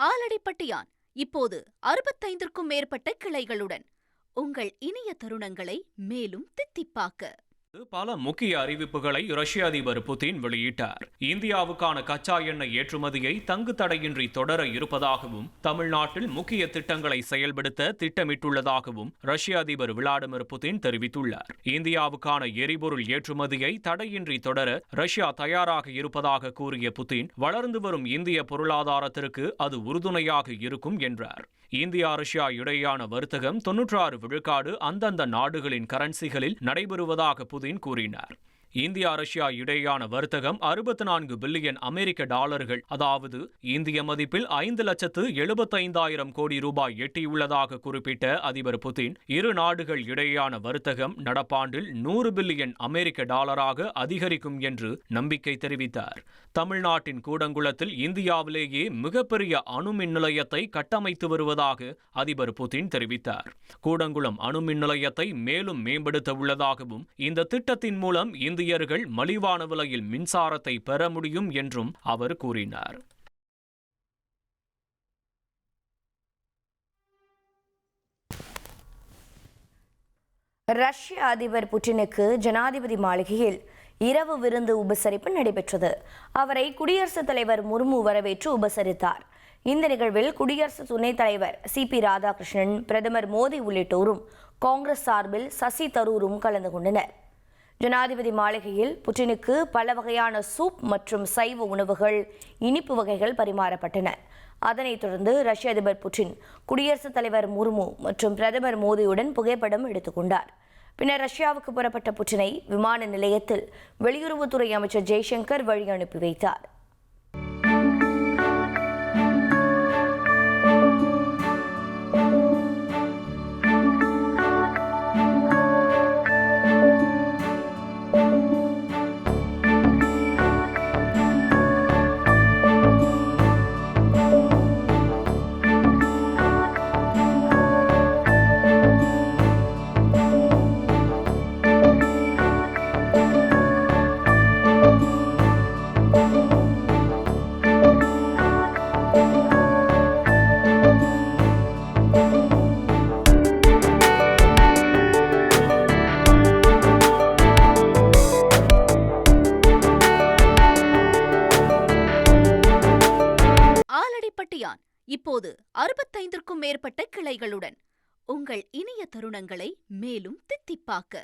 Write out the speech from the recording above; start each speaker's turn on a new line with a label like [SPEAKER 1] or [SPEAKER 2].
[SPEAKER 1] ஆலடிப்பட்டியான் இப்போது 65க்கும் மேற்பட்ட கிளைகளுடன் உங்கள் இனிய தருணங்களை மேலும் தித்திப்பாக்க
[SPEAKER 2] பல முக்கிய அறிவிப்புகளை ரஷ்ய அதிபர் புதின் வெளியிட்டார். இந்தியாவுக்கான கச்சா எண்ணெய் ஏற்றுமதியை தங்கு தடையின்றி தொடர இருப்பதாகவும் தமிழ்நாட்டில் முக்கிய திட்டங்களை செயல்படுத்த திட்டமிட்டுள்ளதாகவும் ரஷ்ய அதிபர் விளாடிமிர் புதின் தெரிவித்துள்ளார். இந்தியாவுக்கான எரிபொருள் ஏற்றுமதியை தடையின்றி தொடர ரஷ்யா தயாராக இருப்பதாக கூறிய புதின், வளர்ந்து வரும் இந்திய பொருளாதாரத்திற்கு அது உறுதுணையாக இருக்கும் என்றார். இந்தியா ரஷ்யா இடையேயான வர்த்தகம் 96 விழுக்காடு அந்தந்த நாடுகளின் கரன்சிகளில் நடைபெறுவதாக புதின் கூறினார். இந்தியா ரஷ்யா இடையேயான வர்த்தகம் 64 பில்லியன் அமெரிக்க டாலர்கள், அதாவது இந்திய மதிப்பில் 5,75,000 கோடி ரூபாய் எட்டியுள்ளதாக குறிப்பிட்ட அதிபர் புதின், இரு நாடுகள் இடையேயான வர்த்தகம் நடப்பாண்டில் 100 பில்லியன் அமெரிக்க டாலராக அதிகரிக்கும் என்று நம்பிக்கை தெரிவித்தார். தமிழ்நாட்டின் கூடங்குளத்தில் இந்தியாவிலேயே மிகப்பெரிய அணுமின் நிலையத்தை கட்டமைத்து வருவதாக அதிபர் புதின் தெரிவித்தார். கூடங்குளம் அணுமின் நிலையத்தை மேலும் மேம்படுத்த உள்ளதாகவும், இந்த திட்டத்தின் மூலம் இந்தியர்கள் மலிவான விலையில் மின்சாரத்தை பெற முடியும் என்றும் அவர் கூறினார்.
[SPEAKER 3] ரஷ்ய அதிபர் புட்டினுக்கு ஜனாதிபதி மாளிகையில் இரவு விருந்து உபசரிப்பு நடைபெற்றது. அவரை குடியரசுத் தலைவர் முர்மு வரவேற்று உபசரித்தார். இந்த நிகழ்வில் குடியரசு துணைத் தலைவர் CP ராதாகிருஷ்ணன், பிரதமர் மோடி உள்ளிட்டோரும் காங்கிரஸ் சார்பில் சசி தரூரும் கலந்து கொண்டனர். ஜனாதிபதி மாளிகையில் புட்டினுக்கு பல வகையான சூப் மற்றும் சைவ உணவுகள், இனிப்பு வகைகள் பரிமாறப்பட்டன. அதனைத் தொடர்ந்து ரஷ்ய அதிபர் புட்டின் குடியரசுத் தலைவர் முர்மு மற்றும் பிரதமர் மோடியுடன் புகைப்படம் எடுத்துக்கொண்டார். பின்னர் ரஷ்யாவுக்கு புறப்பட்ட புட்டினை விமான நிலையத்தில் வெளியுறவுத்துறை அமைச்சர் ஜெய்சங்கர் வழி அனுப்பி வைத்தார்.
[SPEAKER 1] ஆலடிப்பட்டியான் இப்போது 65க்கும் மேற்பட்ட கிளைகளுடன் உங்கள் இனிய தருணங்களை மேலும் தித்திப்பாக்க